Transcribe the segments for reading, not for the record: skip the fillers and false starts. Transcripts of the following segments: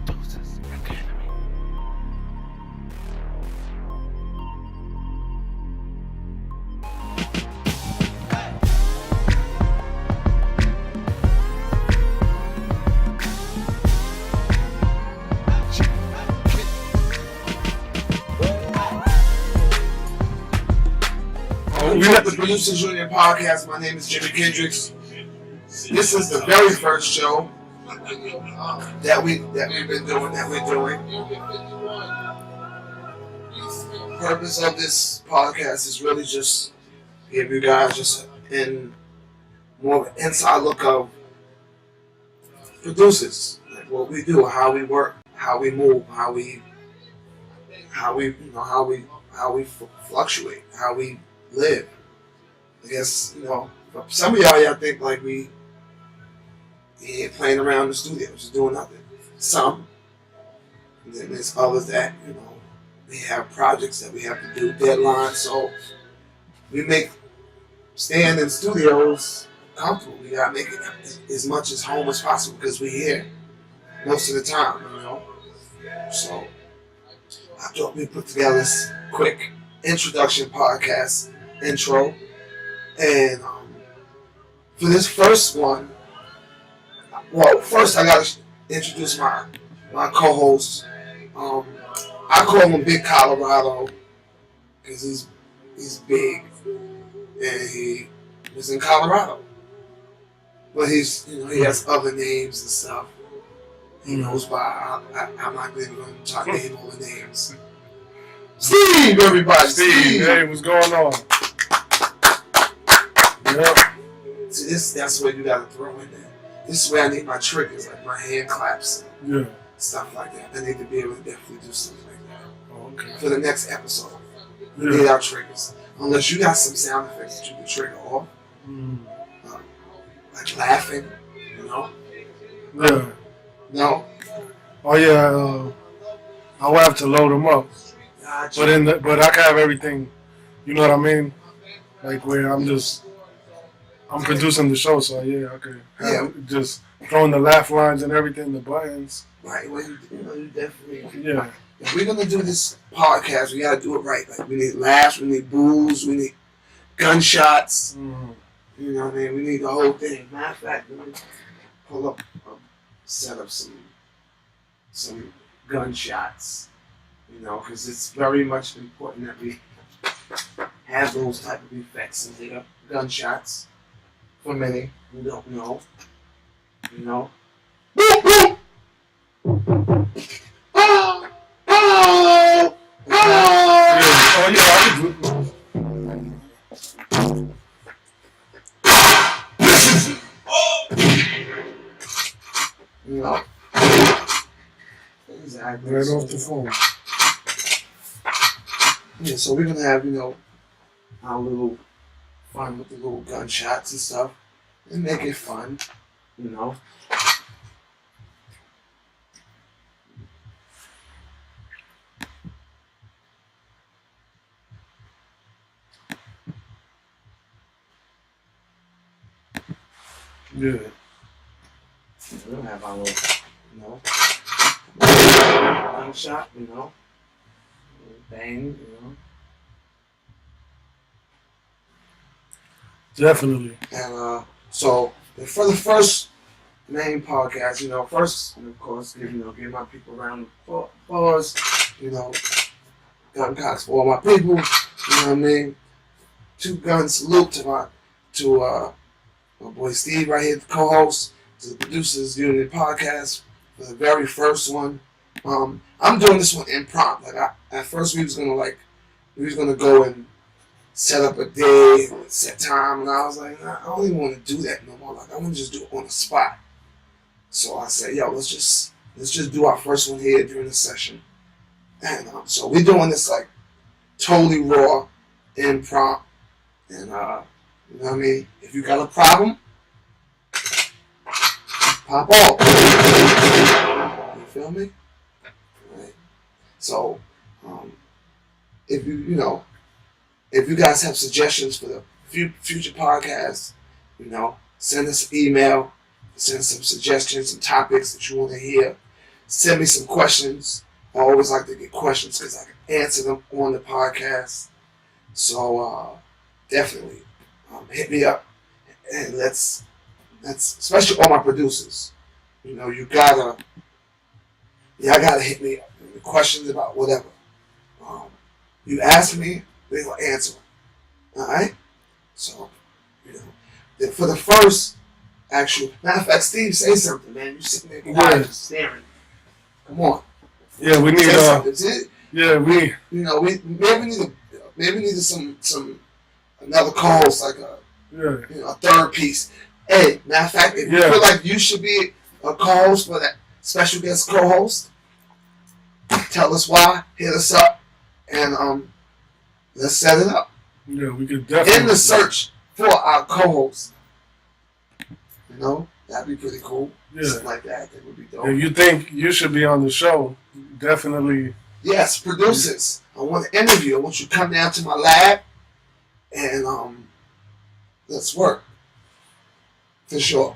Producers Academy. We at the Producers Union Podcast. My name is Jimi Kendrix. This is the very first show that we're doing. The purpose of this podcast is really just give you guys just more of an inside look of producers, like what we do, how we work, how we move, how we fluctuate, how we live. I guess, for some of y'all think like we ain't playing around in the studio, just doing nothing. Some. And then there's others that, we have projects that we have to do, deadlines, so we make staying in studios comfortable. We gotta make it as much as home as possible because we're here most of the time, So I thought we'd put together this quick introduction podcast intro. And for this first one, first I gotta introduce my co-host. I call him Big Colorado because he's big and he was in Colorado. But he has other names and stuff. He knows by. I'm not even going to try to name all the names. Steve, everybody. Steve, hey, what's going on? Yep. See, that's where you gotta throw in there. This is where I need my triggers, like my hand claps, and stuff like that. I need to be able to definitely do something like that. Oh, okay. For the next episode, we need our triggers. Unless you got some sound effects that you can trigger off, like laughing, Yeah. No. Oh yeah. I'll have to load them up. Gotcha. But I can have everything. You know what I mean? Like where I'm producing the show, so yeah, okay. Just throwing the laugh lines and everything, the buttons. Right, well, you definitely. Yeah. If we're gonna do this podcast, we gotta do it right. Like we need laughs, we need boos, we need gunshots. Mm-hmm. You know what I mean? We need the whole thing. Matter of fact, let me pull up, set up some gunshots. Because it's very much important that we have those type of effects and take up gunshots. For many who don't know, Oh, yeah, I can do it. Exactly. Right off the phone. Yeah, so we're gonna have, our little fun with the little gunshots and stuff. And make it fun, Yeah. We'll have our little, gunshot, bang, Definitely. And so for the first main podcast, first, of course, give my people a round of applause, gun cocks for all my people, you know what I mean? 2 guns salute to my boy Steve right here, the co-host, to the Producers Union Podcast for the very first one. I'm doing this one impromptu. At first we was gonna go and set up a day, set time, and I was like, nah, I don't even want to do that no more. Like I want to just do it on the spot. So I said, yo, let's just do our first one here during the session. And so we're doing this like totally raw, impromptu, and you know what I mean? If you got a problem, pop off. You feel me? Right. So, if you guys have suggestions for the future podcasts, send us an email, send some suggestions, some topics that you want to hear. send me some questions. I always like to get questions because I can answer them on the podcast. So definitely hit me up, and let's especially all my producers. You know, y'all gotta hit me up. Questions about whatever. You ask me, they will answer. All right. So, you know, for the first actual matter of fact, Steve, say something, man. You sitting there quiet, staring. Come on. Yeah, we need yeah, we maybe needed some another co-host, like a third piece. Hey, matter of fact, if you feel like you should be a co-host for that special guest co-host, tell us why. Hit us up, and let's set it up. Yeah, we could definitely. In the search for our co-host, you know, that'd be pretty cool. Yeah, something like that would be dope. If you think you should be on the show, definitely. Yes, producers. I want to interview. I want you to come down to my lab and let's work. For sure.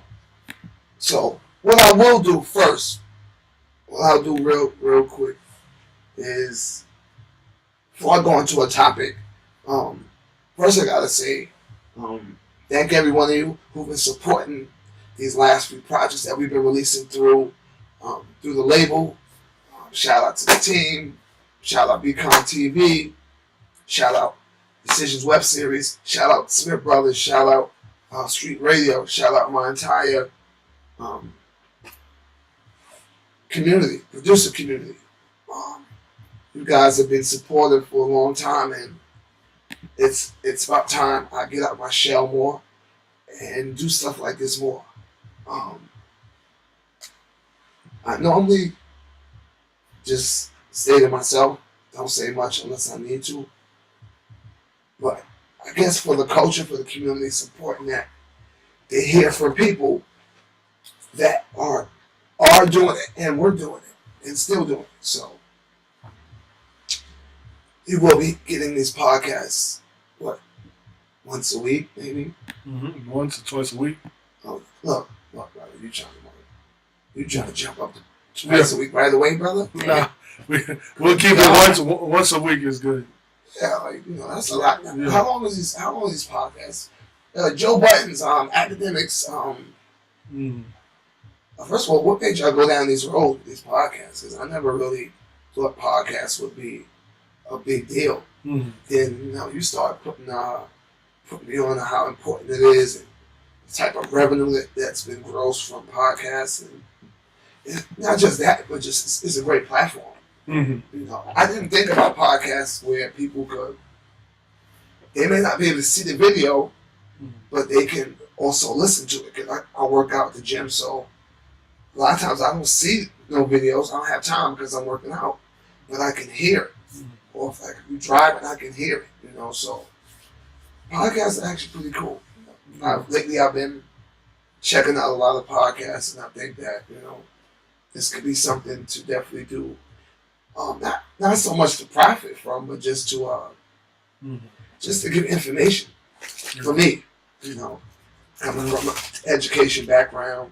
So what I will do first, what I'll do real quick is before I go into a topic, first I gotta say, thank every one of you who've been supporting these last few projects that we've been releasing through the label. Shout out to the team. Shout out Becon TV. Shout out Decisions Web Series. Shout out Smith Brothers. Shout out Street Radio. Shout out my entire community, producer community. You guys have been supportive for a long time, and it's about time I get out my shell more and do stuff like this more. I normally just stay to myself, don't say much unless I need to. But I guess for the culture, for the community, supporting that, they hear from people that are doing it, and we're doing it, and still doing it. So you will be getting these podcasts, once a week, maybe? Mm-hmm. Once or twice a week. Oh, look, brother, you trying to jump up to twice a week right away, brother? Nah, we'll keep it once a week is good. Yeah, that's a lot. Yeah. How long is these podcasts? Joe Budden's academics. First of all, what made y'all go down these roads with these podcasts? Because I never really thought podcasts would be a big deal. Mm-hmm. Then you start putting me on how important it is and the type of revenue that's been gross from podcasts, and not just that, but just it's a great platform. Mm-hmm. I didn't think about podcasts where people they may not be able to see the video, but they can also listen to it. Cause I work out at the gym, so a lot of times I don't see no videos. I don't have time because I'm working out, but I can hear it. Or if I can be driving, I can hear it. So podcasts are actually pretty cool. Lately, I've been checking out a lot of podcasts, and I think that this could be something to definitely do. Not so much to profit from, but just to give information for me. Coming from an education background,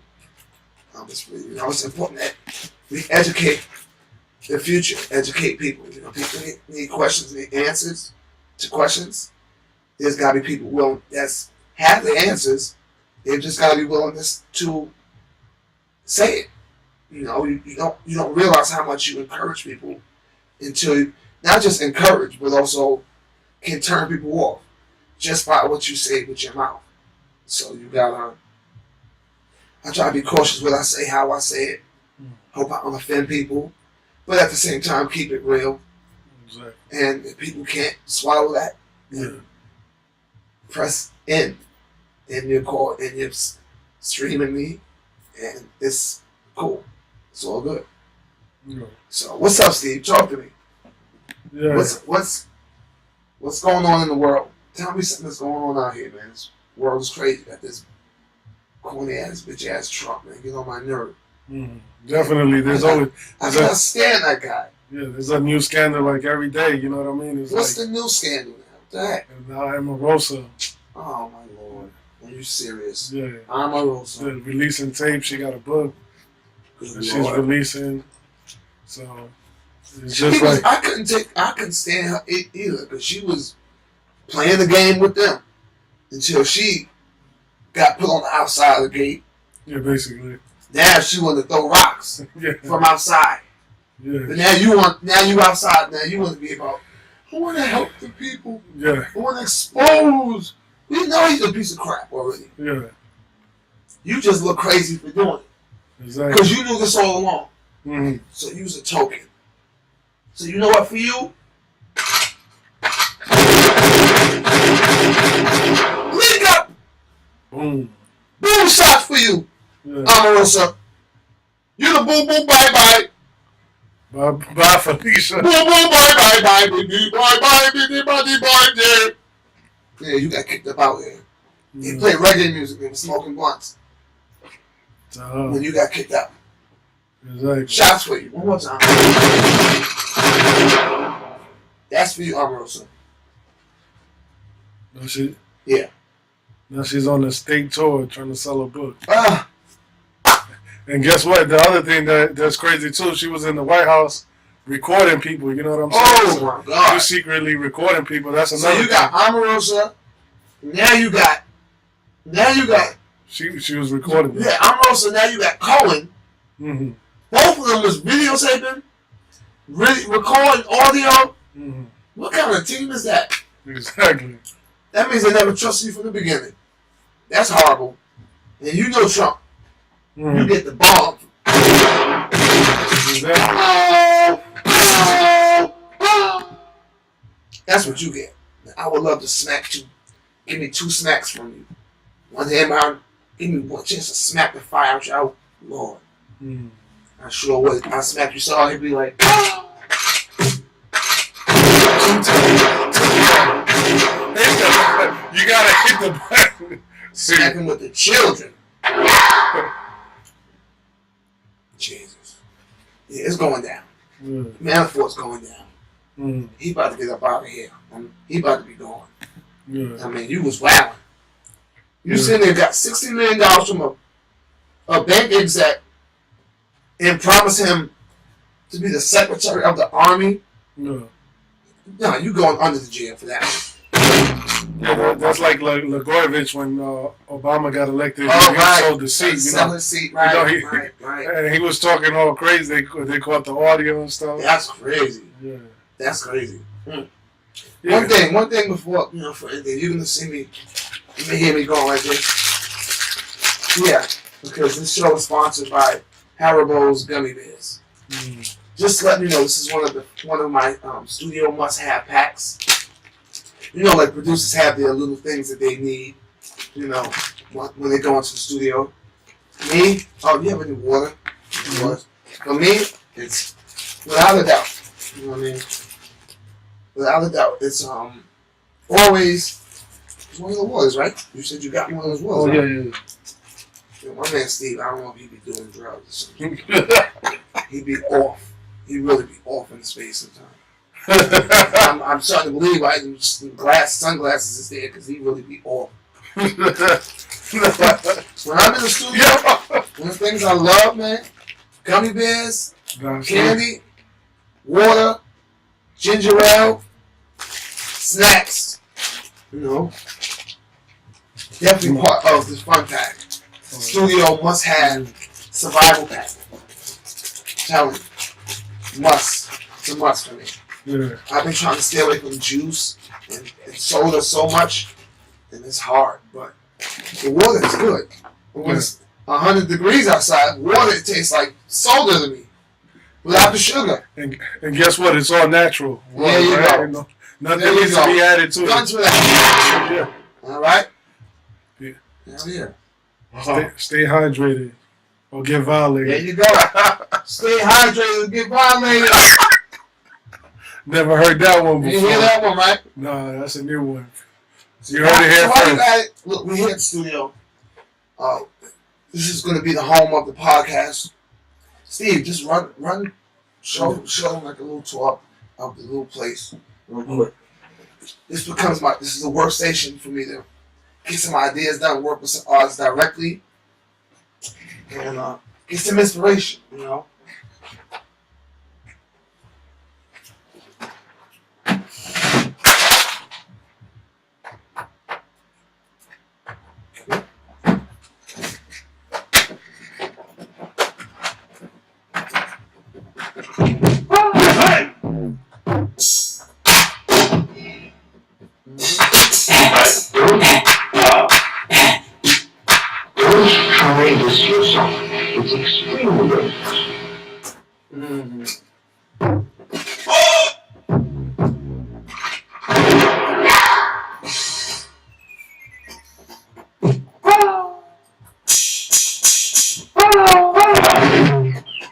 it's important that we educate the future, educate people. People need questions, need answers to questions. There's got to be people willing that's have the answers. They've just got to be willing to say it. You don't realize how much you encourage people until you not just encourage, but also can turn people off just by what you say with your mouth. So you gotta. I try to be cautious what I say, how I say it. Hope I don't offend people, but at the same time keep it real. Exactly. And if people can't swallow that, press in your call, and you're streaming me, and it's cool. It's all good. Yeah. So what's up, Steve? Talk to me. Yeah. What's going on in the world? Tell me something that's going on out here, man. This world is crazy. Got this corny ass, bitch ass Trump, man. Get on my nerve. Definitely. I can't stand that guy. Yeah, there's a new scandal like every day. You know what I mean? What's the new scandal now? What the heck? Omarosa. Oh my lord. Are you serious? Yeah. Omarosa. Releasing tape. She got a book. Good she's Lord. releasing. So it's just like I couldn't stand her either because she was playing the game with them until she got put on the outside of the gate. Yeah, basically. Now she wanted to throw rocks from outside. Yeah. But now you outside. Now you want to be about. I want to help the people. Yeah. I want to expose. We know he's a piece of crap already. Yeah. You just look crazy for doing it. Exactly. Because you knew this all along. Mm-hmm. So use a token. So you know what for you? Link up! Boom. Boom shot for you, Yeah. Omarosa. You the boom boom bye bye. Bye, Felicia. Boom boom bye bye baby bye baby bye yeah. Yeah, you got kicked up out here. You played reggae music and was smoking blunts. When you got kicked out. Exactly. Shots for you. One more time. That's for you, Omarosa. No, she. Yeah. Now she's on the state tour trying to sell a book. Ah. And guess what? The other thing that's crazy too, she was in the White House recording people. You know what I'm saying? Oh my God! She was secretly recording people. That's another. So you got Omarosa. Now you got. She was recording. Yeah, Omarosa. Now you got Cohen. Mm-hmm. Both of them was videotaping, really recording audio. Mm-hmm. What kind of team is that? Exactly. That means they never trusted you from the beginning. That's horrible. And you know Trump. Mm-hmm. You get the bomb. Exactly. That's what you get. I would love to smack you. Give me 2 smacks from you. One hand around. Give me one chance to smack the fire out you. Lord. Mm-hmm. I sure would. I smack you so he'd be like. You gotta hit the button. Smack him with the children. Jesus. Yeah, it's going down. Manafort's going down. He about to get up out of here. He about to be gone. I mean, you was wilding. You sitting there got $60 million from a bank exec and promised him to be the secretary of the army. No, you going under the jail for that. Yeah, that's like Blagojevich when Obama got elected. Oh, he sold the seat. Sell his seat, right, right. And he was talking all crazy. They caught the audio and stuff. That's crazy. Yeah. That's crazy. Yeah. One thing before, for anything, you're going to see me, you may hear me going like this. Yeah, because this show is sponsored by Haribo's Gummy Bears. Just letting you know, this is one of my studio must-have packs. Like producers have their little things that they need, when they go into the studio. Me, do you have any water? For me, it's without a doubt. You know what I mean? Without a doubt, it's always one of the waters, right? You said you got one of those waters. Oh, right? Yeah. My man Steve, I don't know if he be doing drugs or something. He'd be off. He'd really be off in the space sometimes. I'm starting to believe why sunglasses is there because he really be off. But when I'm in the studio, one of the things I love, man, gummy bears, candy, water, ginger ale, snacks. Definitely part of this fun pack. Studio must have survival pack. Tell me, must. It's a must for me. Yeah. I've been trying to stay away from juice and soda so much, and it's hard. But the water is good. When it's 100 degrees outside, water tastes like soda to me, without the sugar. And guess what? It's all natural. There you go. Nothing needs to be added to Guns it. for that. Yeah. All right. Yeah. Hell yeah. Stay hydrated or get violated. There you go. Stay hydrated or get violated. Never heard that one before. You hear that one, right? No, that's a new one. You heard it here first. Look, we're here at the studio. This is going to be the home of the podcast. Steve, just show them like a little tour of the little place real quick. This is the workstation for me to get some ideas done, work with some artists directly, and get some inspiration, Try this yourself. It's extremely dangerous. Mm-hmm.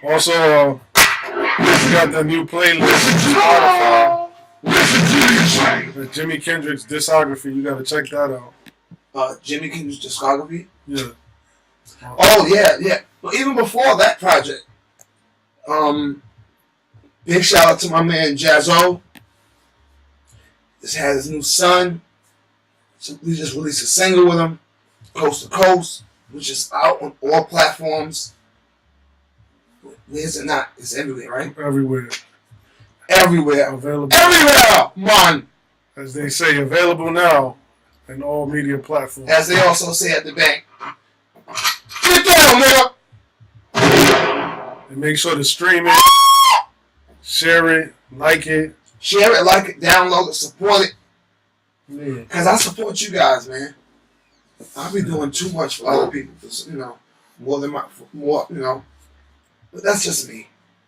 Also, we got the new playlist on Spotify. The Jimi Kendrix discography. You gotta check that out. Jimi Kendrix discography. Yeah. Oh yeah. But even before that project, big shout out to my man Jazzo. Just had his new son. So we just released a single with him, Coast to Coast, which is out on all platforms. Where is it not? It's everywhere, right? Everywhere. Everywhere. Available. Everywhere, man. As they say, available now in all media platforms. As they also say at the bank. Get down, nigga. And make sure to stream it, share it, like it. Share it, like it, download it, support it. Yeah. Because I support you guys, man. I be doing too much for other people, more than But that's just me.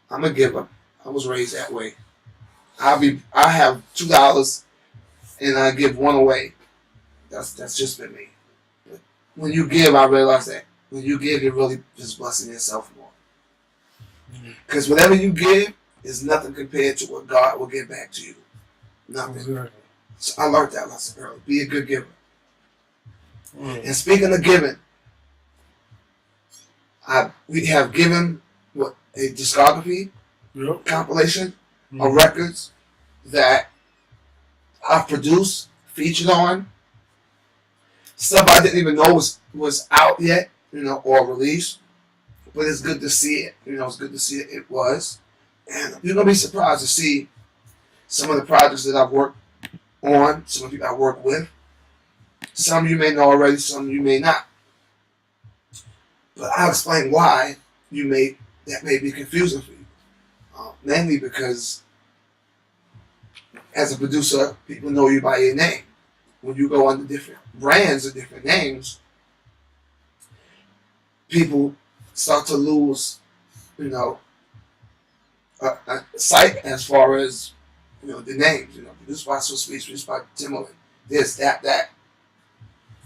I'm a giver. I was raised that way. I have $2 and I give one away. That's just been me. But when you give, I realize that when you give, you're really just blessing yourself more. Because whatever you give is nothing compared to what God will give back to you. Nothing. Exactly. So I learned that lesson early. Be a good giver. And speaking of giving, we have given a discography compilation of records that I've produced, featured on, stuff I didn't even know was out yet, or released. But it's good to see it. It's good to see it was. And you're gonna be surprised to see some of the projects that I've worked on, some of the people I work with. Some you may know already, some you may not. But I'll explain why that may be confusing for you. Mainly because as a producer, people know you by your name. When you go under different brands or different names, people start to lose, a sight as far as, the names. Produced by So Speech, produced by Timberland, this, that.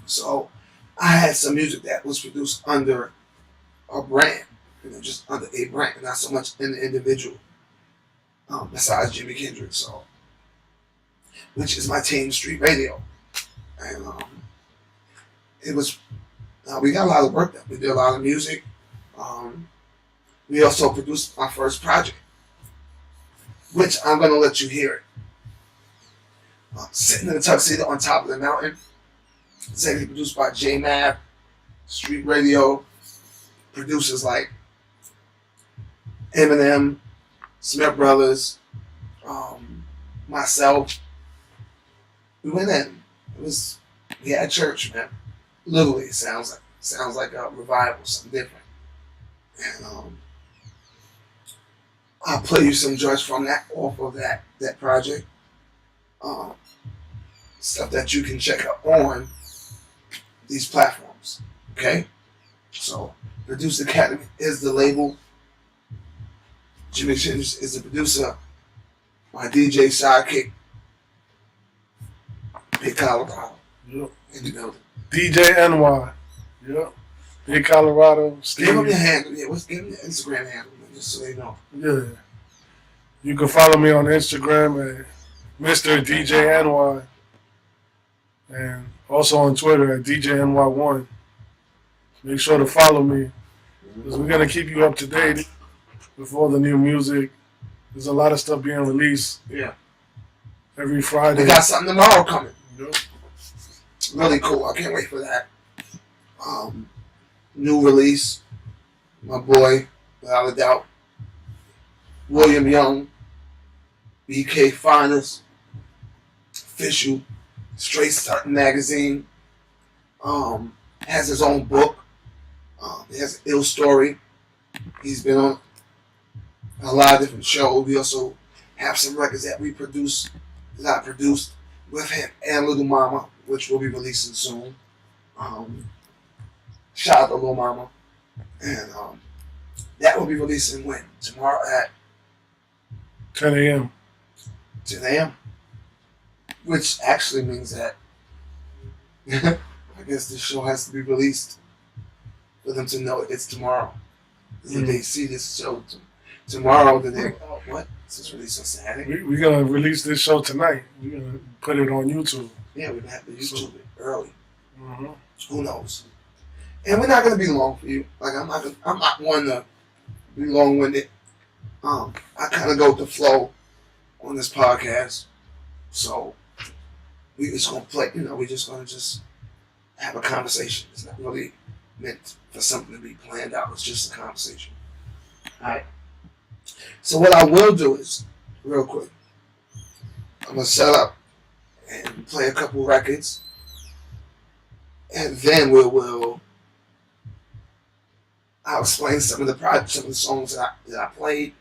So I had some music that was produced under a brand, just under a brand, not so much in the individual. Besides Jimi Kendrix, which is my team, Street Radio, and it was. We got a lot of work done. We did a lot of music. We also produced my first project, which I'm gonna let you hear it. Sitting in the Tuxedo on top of the mountain. Executive produced by J-Mav, Street Radio, producers like Eminem, Smith Brothers, myself. We went in. We had church, man. Literally, it sounds like a revival, something different. And I'll play you some joints from off of that project. Stuff that you can check out on these platforms. Okay? So, Producer Academy is the label. Jimi Kendrix is the producer. My DJ sidekick, Big Colorado. Yep. In the building. DJ NY. Yep. Big Colorado. Steve. Give them your handle. Yeah, give them your Instagram handle, just so they know. Yeah. You can follow me on Instagram at Mr. DJ NY. And also on Twitter at DJNY1. Make sure to follow me, because we're going to keep you up to date with all the new music. There's a lot of stuff being released. Yeah. Every Friday. We got something tomorrow coming. Yep. Really cool. I can't wait for that. New release. My boy, without a doubt, William Young, BK Finest, official, Straight Start Magazine. Has his own book. He has an ill story. He's been on a lot of different shows. We also have some records that we produced, that I produced with him and Little Mama, which we'll be releasing soon. Shout out to Little Mama. And that will be releasing when? Tomorrow at 10 a.m. 10 a.m. Which actually means that I guess this show has to be released for them to know it's tomorrow. If they see this show tomorrow, then they go, what? This is released on Saturday? We're going to release this show tonight. We're going to put it on YouTube. Yeah, we're going to have to YouTube it early. Mm-hmm. Who knows? And we're not going to be long for you. Like, I'm not one to be long-winded. I kind of go with the flow on this podcast. So, we just going to play, we're just going to just have a conversation. It's not really meant for something to be planned out. It's just a conversation. Alright. So what I will do is, real quick, I'm going to set up and play a couple records. And then I'll explain some of the songs that I played,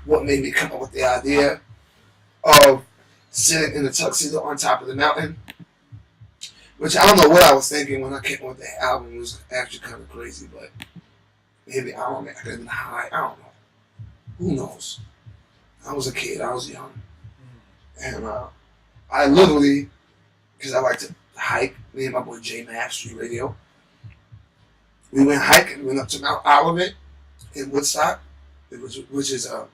what made me come up with the idea of sitting in the tuxedo on top of the mountain. Which I don't know what I was thinking when I came up with the album. It was actually kind of crazy, but maybe I could have been high. I don't know. Who knows? I was a kid. I was young, and I literally, because I like to hike. Me and my boy J Mav, Street Radio. We went hiking. We went up to Mount Olivet in Woodstock, which is a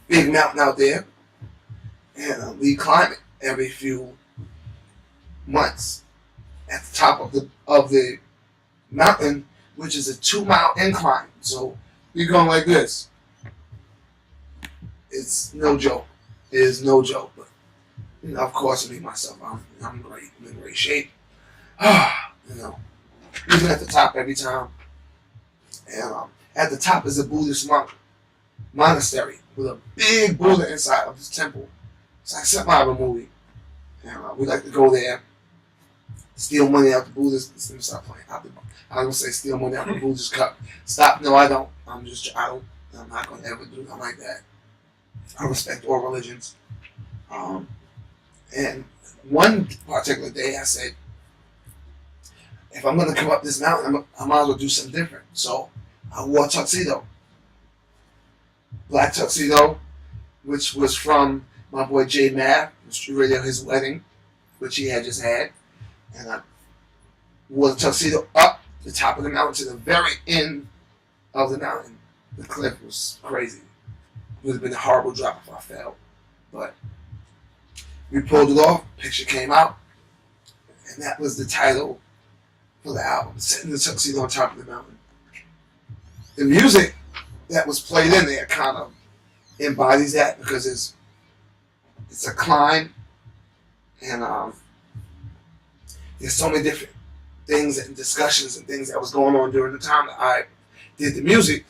big mountain out there, and we climb it every few months at the top of the mountain, which is a 2-mile incline. So we're going like this. It's no joke. It is no joke. But of course, me myself, I'm great. I'm in great shape. Even at the top every time. And at the top is a Buddhist monastery with a big Buddha inside of this temple. It's like something out of a movie. And we like to go there. Steal money out the Buddhist. Let me stop playing. I don't say steal money out the Buddhist cup. Stop. No, I don't. I'm not going to ever do nothing like that. I respect all religions. And one particular day I said, if I'm going to come up this mountain, I might as well do something different. So I wore a tuxedo. Black tuxedo, which was from my boy J Mav, his wedding, which he had just had. And I wore the tuxedo up the top of the mountain to the very end of the mountain. The cliff was crazy. It would have been a horrible drop if I fell. But we pulled it off, picture came out, and that was the title for the album, Sitting the Tuxedo on Top of the Mountain. The music that was played in there kind of embodies that because it's a climb, and there's so many different things and discussions and things that was going on during the time that I did the music.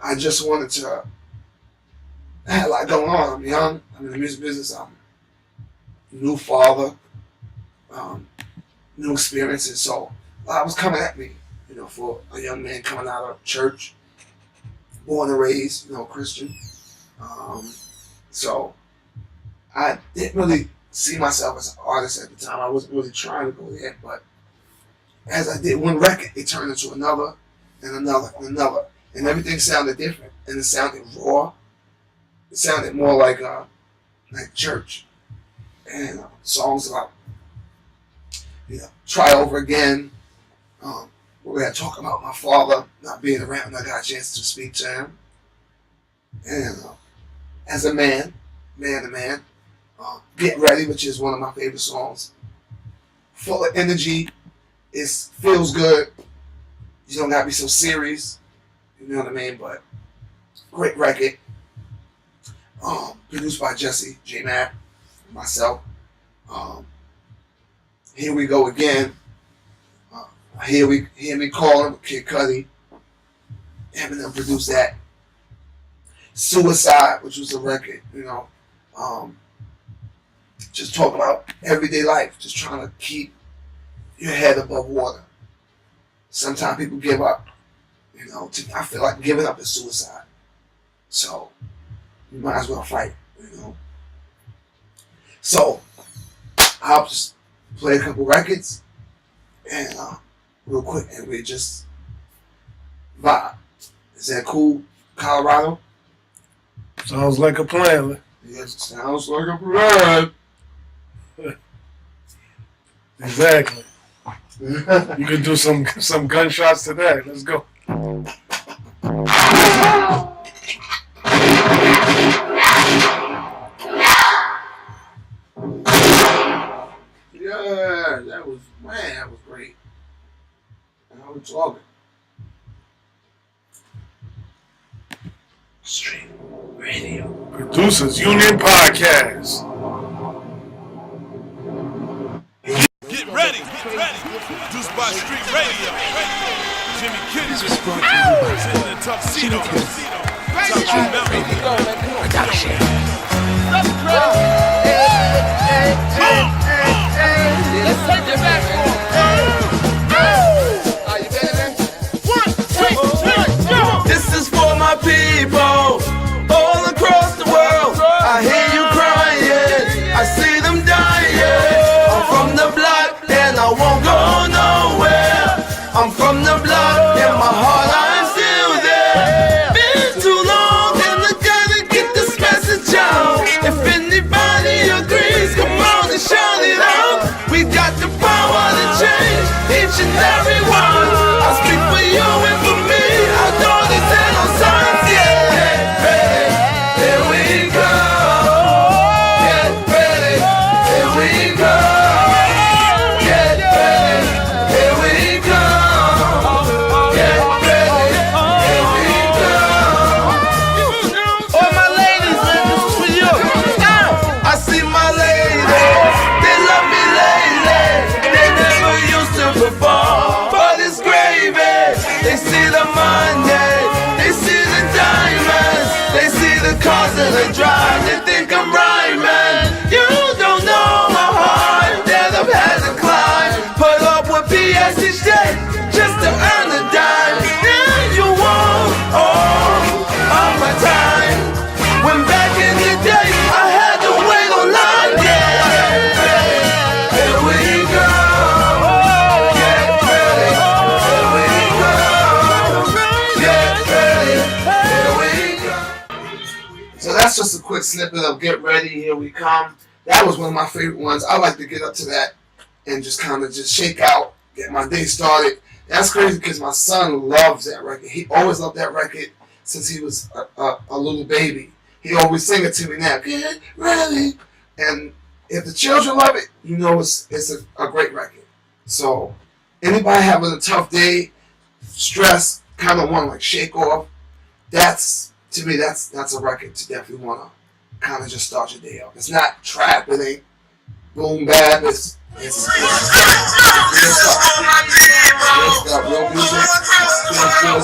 I just wanted to, I had a lot going on. I'm young, I'm in the music business, I'm a new father, new experiences, so a lot was coming at me, for a young man coming out of church, born and raised, Christian. So I didn't really see myself as an artist at the time. I wasn't really trying to go there, but as I did one record, it turned into another and another and another, and everything sounded different, and it sounded raw. It sounded more like church, and songs about try over again. We're gonna talk about my father not being around, and I got a chance to speak to him, and as a man to man. Get Ready, which is one of my favorite songs. Full of energy. It feels good. You don't gotta be so serious. You know what I mean? But great record. Produced by Jesse, J Mav, myself. Here We Go Again. Hear Me Calling with Kid Cudi. Eminem produced that. Suicide, which was a record, just talk about everyday life, just trying to keep your head above water. Sometimes people give up, I feel like giving up is suicide. So you might as well fight, So I'll just play a couple records and real quick, and we just vibe. Is that cool, Colorado? Sounds like a plan. Yes, sounds like a plan. Exactly. You can do some gunshots to that. Let's go. Yeah, that was great. Now we're talking. Stream radio. Producers Union Podcast. Get ready. Produced by Street Radio. Jimi Kendrix. Sitting in Tuxedo. Production. Let's take it back. Are you ready? 1, 2, 3, go! This is for my people all across the world. I hear you crying, I see them dying. I'm from the block and I won't go nowhere. I'm from the block and my heart I'm still there. Been too long and I gotta get this message out. If anybody agrees, come on and shout it out. We got the power to change each and every one. I speak for you and for me, our daughters and our sons. Yeah, here we go. Get ready, here we go. Get ready, here we go. Get ready, here we go. All my ladies, man, this is for you. I see my ladies, they love me lately. They never used to perform, but it's gravy. They see the money, they see the diamonds, they see the cars that I drive. They think I'm rhyming. You don't know how hard that I've had to climb. Put up with BS each day just to earn a dime. Now you want all of my time. When back in the day I had to wait online. Yeah, here we go. Get ready, here we go. Get ready, here we go. So that's just a quick snippet of Get Ready, Here We Come. That was one of my favorite ones. I like to get up to that and just kind of just shake out, get my day started. That's crazy because my son loves that record. He always loved that record since he was a little baby. He always sing it to me now. Get ready. And if the children love it, it's a great record. So anybody having a tough day, stress, kind of want to like shake off, to me, that's a record to definitely want to kind of just start your day off. It's not trap, it ain't boom bap, it's real stuff. Real music, real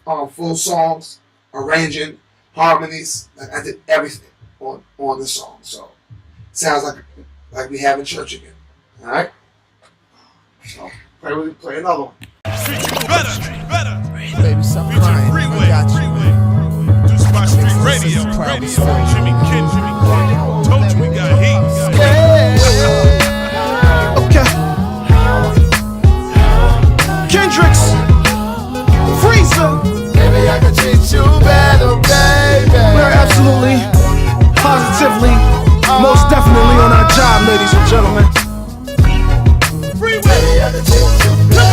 some full songs, arranging, harmonies. Like I did everything on the song, so it sounds like we having church again. All right, so play another one. Better. Baby, stop Featuring crying. Freeway. I got you. Produced by Street Radio. Jimi Kendrix. Told you we got heat. Okay. Kendrix, Freezer. Baby, I can treat you better, baby. We're absolutely, positively, most definitely on our job, ladies and gentlemen.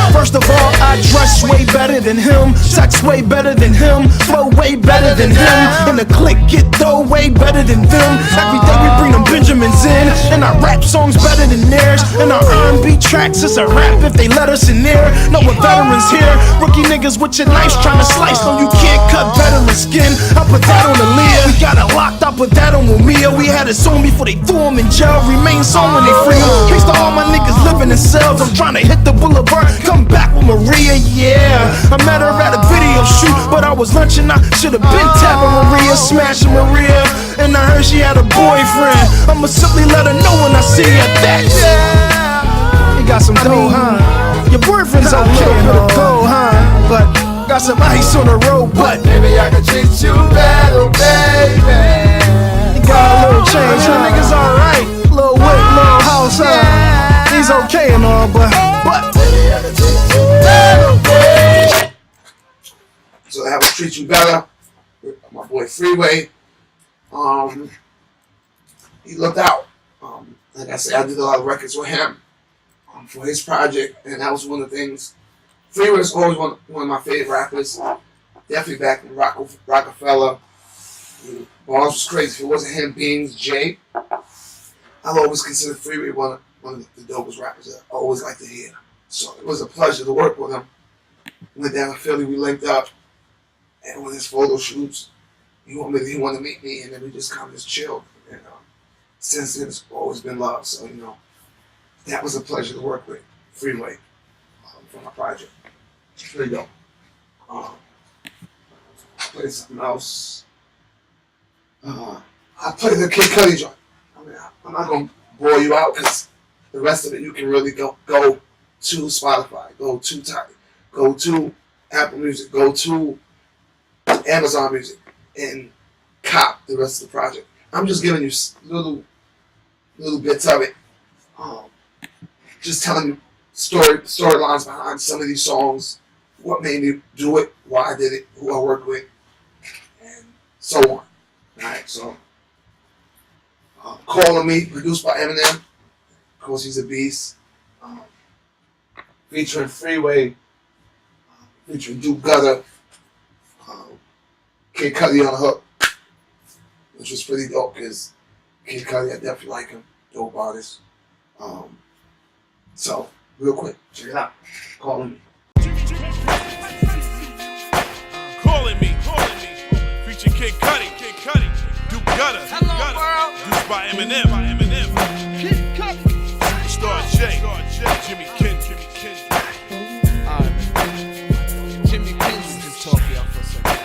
First of all, I dress way better than him, sex way better than him, flow way better than him, and the click get dough way better than them. Every day we bring them Benjamins in, and our rap songs better than theirs, and our R&B tracks is a rap if they let us in there. No, we're veterans here, rookie niggas with your knives trying to slice. No, you can't cut veteran skin. I put that on the Leah. We got it locked up, put that on Mumia. We had it sewn before they threw him in jail. Remain sewn when they free him. Peace to all my niggas living in cells. I'm trying to hit the boulevard, come back with Maria, yeah. I met her at a video shoot, but I was lunching. I should've been tapping Maria, smashing Maria, and I heard she had a boyfriend. I'ma simply let her know when I see her that, yeah. You got some dough, huh? Your boyfriend's okay and all, go, huh? But got some ice on the road, but Maybe I could treat you better, baby. you got a little change, huh? Niggas alright. Little whip, little house, huh? He's okay and all, but Maybe I could treat you better, baby. So I have to treat you better. My boy Freeway. He looked out. Like I said, I did a lot of records with him for his project, and that was one of the things. Freeway was always one of my favorite rappers. Definitely back in Rockefeller. Bars was crazy. If it wasn't him, Beans, Jay, I'll always consider Freeway one of the dopest rappers that I always like to hear. So it was a pleasure to work with him. Went down to Philly, we linked up, and with his photo shoots, he wanted to meet me, and then we just kind of just chilled. And since then, it's always been love. So that was a pleasure to work with Freeway for my project. It's pretty dope. I played something else. I played the Kid Cudi joint. I mean, I'm not gonna bore you out because the rest of it you can really go to Spotify, go to Tidal, go to Apple Music, go to Amazon Music, and cop the rest of the project. I'm just giving you little bits of it. Just telling you storylines behind some of these songs, what made me do it, why I did it, who I worked with, and so on. Alright, so Calling Me, produced by Eminem, of course he's a beast. Featuring Freeway, featuring Duke Gutter, Kid Cudi on the hook, which was pretty dope because Kid Cudi, I definitely like him, dope artist. So, real quick, check it out. Calling Me. Calling Me, featuring Kid Cudi, Duke Gutter, produced by Eminem, Star J, Jimi Kendrix. Jimi Kendrix just talk y'all for a second.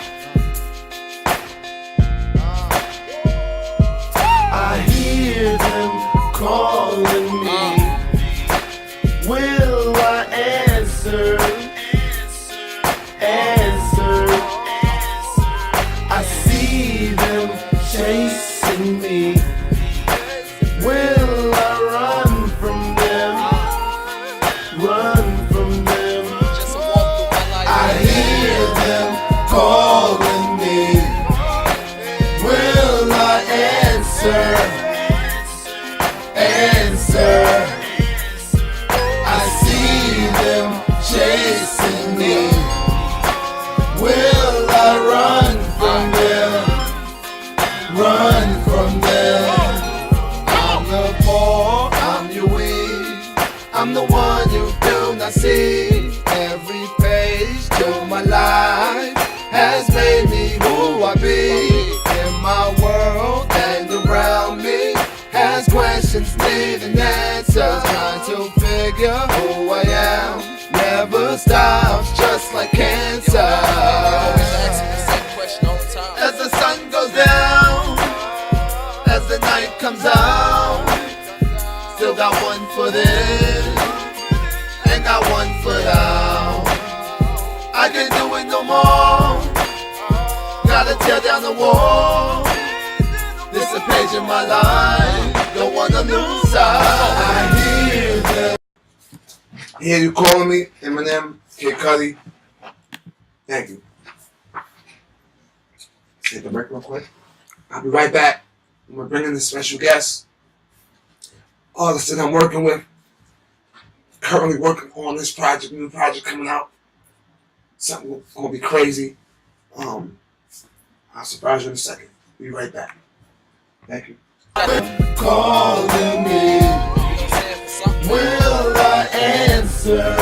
I hear them calling me. Will I answer? I see them chasing me. Will I run from them? Run from them. I hear them calling me. Will I answer? I see them chasing me. Will I run from them? Run from them. I'm the poor, I'm your weed. I'm the one you do not see. Every page to my life has made me who I be. In my world and around me has questions needing answers. Trying to figure who I am never stops, just like cancer. As the sun goes down, as the night comes out, still got 1 foot in and got 1 foot out. I can't do it no more. Gotta tear down the wall. This a page in my life, don't wanna lose sight. I hear them. Hear You Calling Me, Eminem, Kid Cudi. Thank you. Take a break real quick. I'll be right back. I'm gonna bring in this special guest. Artist that I'm working with. Currently working on this project, new project coming out. Something gonna be crazy. I'll surprise you in a second. Be right back. Thank you. Calling me. Will I answer?